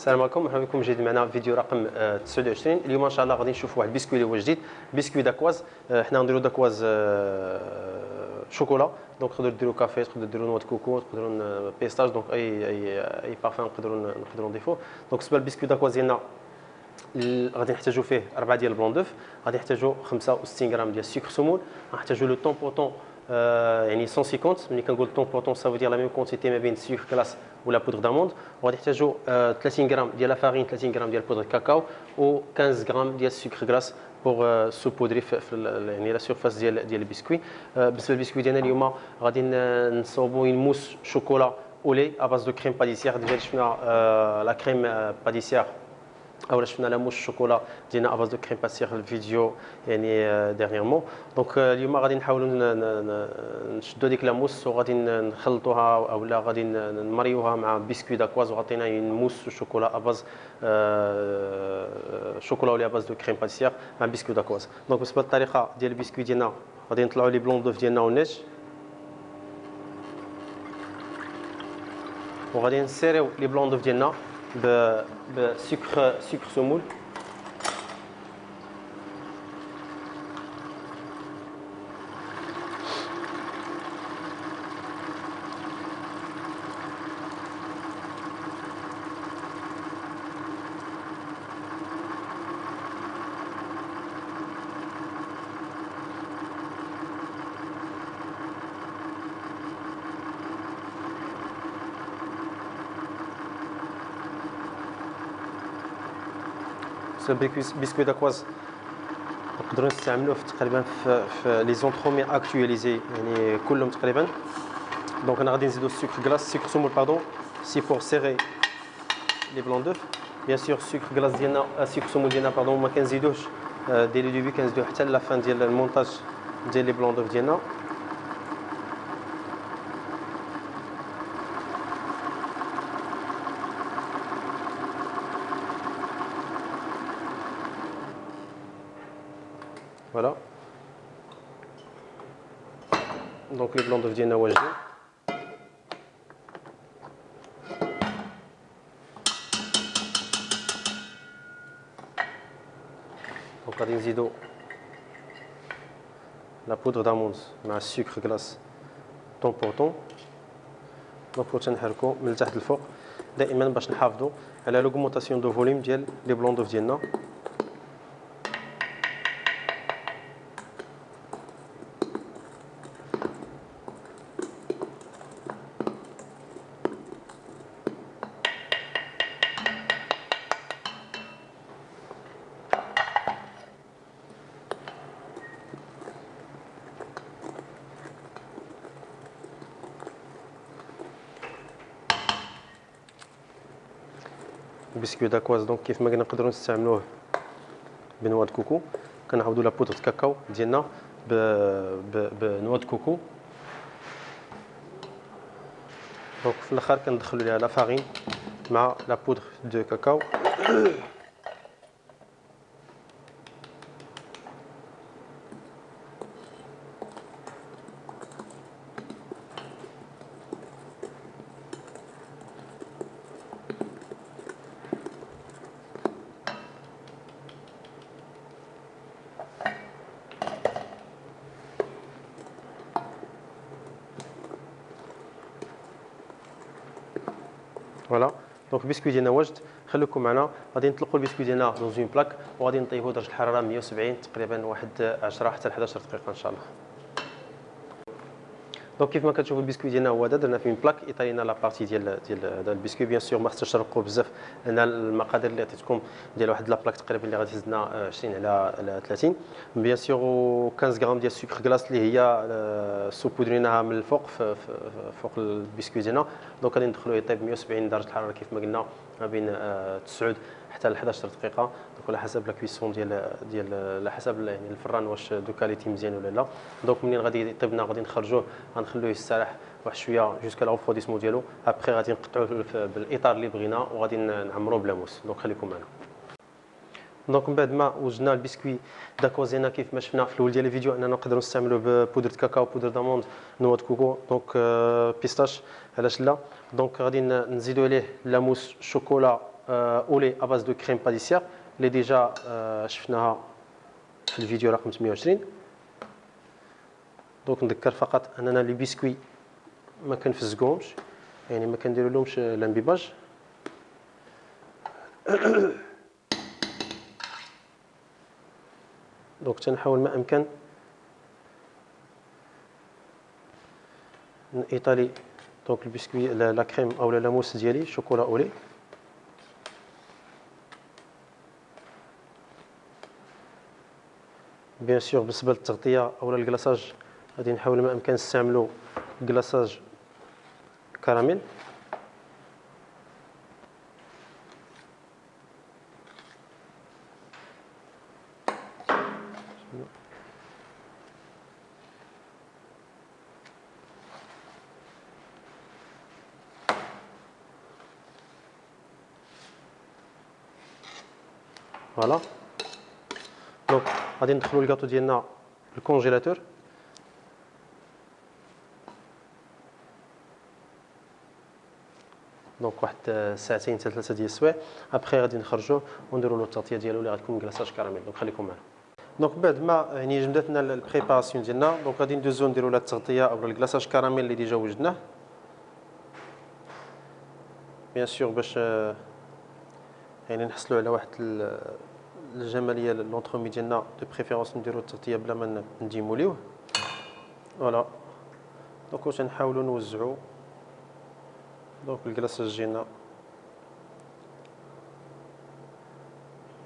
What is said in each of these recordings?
السلام عليكم، مرحبا بكم جديد معنا في فيديو رقم 29. اليوم ان شاء الله غادي نشوفوا واحد البسكوي اللي هو جديد، بسكوي داكواز. حنا غنديروا داكواز شوكولا. دونك تقدروا ديروا كافي، تقدروا ديروا نواه كوكو، تقدروا بيستاج، دونك اي بارفان نقدروا نضيفوه. دونك بالنسبه للبسكوي داكواز ديالنا غادي نحتاجوا فيه 4 ديال البلون دوف، غادي نحتاجوا 65 غرام ديال السكر سمول، غنحتاجوا لو طون بوطون يعني 150. ملي كنقول طون بوطون سافو دير لا ميم كونتيتي ما بين السكر كلاس ولا بودر داموند. وغادي نحتاجوا 30 غرام ديال لا فارين، 30 غرام ديال بودر كاكاو و 15 غرام ديال السكر كلاس بوغ سوبودري في يعني لا سيرفاس ديال البسكوي. بالنسبه للبسكوي ديالنا اليوم غادي نصوبوا موس شوكولا اولي اباز دو كريم باديسيير. ديجا شفنا لا كريم باديسيير او شفنا لا موش الشوكولا ديالنا اباز دو كريم باسير في الفيديو يعني ديرنييرمون. دونك اليوم غادي نحاولوا نشدوا ديك لا موس وغادي نخلطوها اولا غادي نمريوها مع بسكوي داكواز وغطينا موس شوكولا اباز شوكولا ولا اباز دو كريم باسير مع بسكوي داكواز. دونك بالنسبه للطريقه ديال البسكوي ديالنا غادي نطلعوا لي بلون دوف ديالنا والنيج وغادي نسيريو لي بلون دوف ديالنا بسكر سمول. بسكوي داكواز نقدروا نستعملوه تقريبا في لي زونترومي اكtualisé يعني كلهم تقريبا. دونك انا غادي نزيدو السكر كلاص سكر سمول باردون سي بور سيري لي بلون دوف. بيان سور السكر كلاص ديالنا السكر سمول ديالنا باردون ما كنزيدوش ديال لو ديبي، كنزيدوه حتى لا فان ديال المونتاج ديال لي بلون دوف ديالنا. فوالا دونك لي بلون دوف ديالنا واجدين. دونك غادي نزيدو لا بودر داموند مع السكر كلاص طون بور طون. دونك تنحركو من التحت للفوق دائما باش نحافظوا على لوغمونطاسيون دو فوليوم ديال لي بلون دوف ديالنا. البسكوي داكواز دونك كيف ما قلنا نقدروا نستعملوه بنواه كوكو. كنعوضوا لا بودر كاكاو ديالنا بنواه كوكو. دونك في الاخر كندخلوا ليها لا فارين مع لا بودر دو كاكاو. فوالا دونك البسكوي ديالنا واجد. خليكم معنا، غادي نطلقوا البسكوي ديالنا دون اون بلاك وغادي نطيبوه درجه الحراره 170 تقريبا واحد 10 حتى 11 دقيقه ان شاء الله. دونك كيف ما كتشوفوا البسكوي ديالنا هو هذا، درنا فيه بلاك ايطالينا لا بارتي ديال هذا البسكوي. بيان سور ما خصناش تشرقوا بزاف لان المقادير اللي عطيتكم ديال واحد لا بلاك تقريبا اللي غادي تهزنا 20 على 30. بيان سور 15 غرام ديال السكر كلاص اللي هي سوبودريناها من الفوق فوق البسكوي ديالنا. دونك غادي ندخلوه يطيب 170 درجه الحراره كيف ما قلنا ما بين 9 حتى ل 11 دقيقه. دونك على حسب لا كويسون ديال على حسب يعني الفران واش دو كاليتي مزيان ولا لا. دونك منين غادي يطيبنا غادي نخرجوه غنخلوه يستراح واحد شويه جوسكا لا ريفوديسمون ديالو. ابري غادي نقطعوه بالاطار اللي بغينا وغادي نعمروه بلا موس. دونك خليكم معنا. دونك من بعد ما وجدنا البسكوي داكواز ديالنا كيف ما شفنا في الاول ديال الفيديو اننا نقدروا نستعملوه ببودره كاكاو، بودره داموند، نواه كوكو، دونك بيستاش علاش لا. دونك غادي نزيدوا عليه لاموس شوكولا اولي اباز دو كريم باديسير اللي ديجا شفناها في الفيديو رقم 28. دونك نذكر فقط اننا لي بسكوي ما كنفزقوهمش، يعني ما كنديروا لهمش الانبيباج. دونك تنحاول ما امكن ايطالي دونك البسكوي لا كريم او لا موس ديالي شوكولا اولي. بيان سور بالنسبه للتغطيه او الكلاصاج غادي نحاول ما امكن نستعملوا كلاصاج كراميل. فوالا دونك غادي ندخلوا الكاطو ديالنا الكونجيلاتور. دونك واحد ساعتين حتى 3 ديال السوايع. ابخي غادي نخرجوه ونديروا له التغطيه ديالو اللي غتكون كلاصاج كراميل. دونك خليكم معنا. دونك بعد ما يعني جمدتنا البريباراسيون ديالنا، دونك غادي ندوزو نديروا له التغطيه او الكلاصاج كراميل اللي ديجا وجدناه. بيان سور باش يعني نحصلوا على واحد الجماليه لونطرومي ديالنا، دو بريفيرونس نديروا التغطيه بلا ما نديموليوه. فوالا دونك واش نحاولوا نوزعوا دونك الكلاصاج ديالنا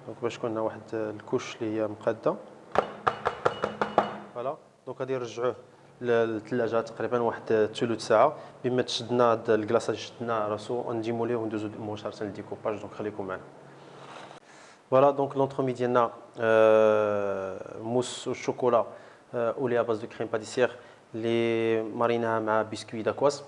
دونك باش تكون واحد الكوش اللي هي مقاده. فوالا دونك غادي نرجعوه للثلاجه تقريبا واحد ثلث ساعه. بما تشدنا هاد الكلاصاج شدنا راسو ونديموليه وندوزو مباشره للديكوباج. دونك خليكم معنا. فوالا دونك لونطرومي ديالنا موس والشوكولا اولي اباز دو كريم باديسير اللي ماريناها مع بسكوي داكواز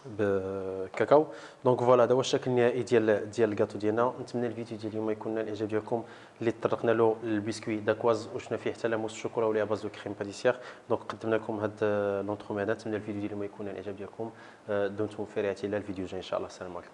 بكاكاو. دونك فوالا هذا هو الشكل النهائي ديال الكاطو ديالنا. نتمنى الفيديو ديال اليوم يكون نال الاعجاب ديالكم، اللي طرقنا له البسكوي داكواز وشفنا فيه حتى موس الشوكولا اولي اباز دو كريم باديسير. دونك قدمنا لكم هذا لونطرومي هذا. نتمنى الفيديو ديال اليوم يكون نال الاعجاب ديالكم. دمتم في رعايه الله. الفيديو جاي ان شاء الله. السلام عليكم.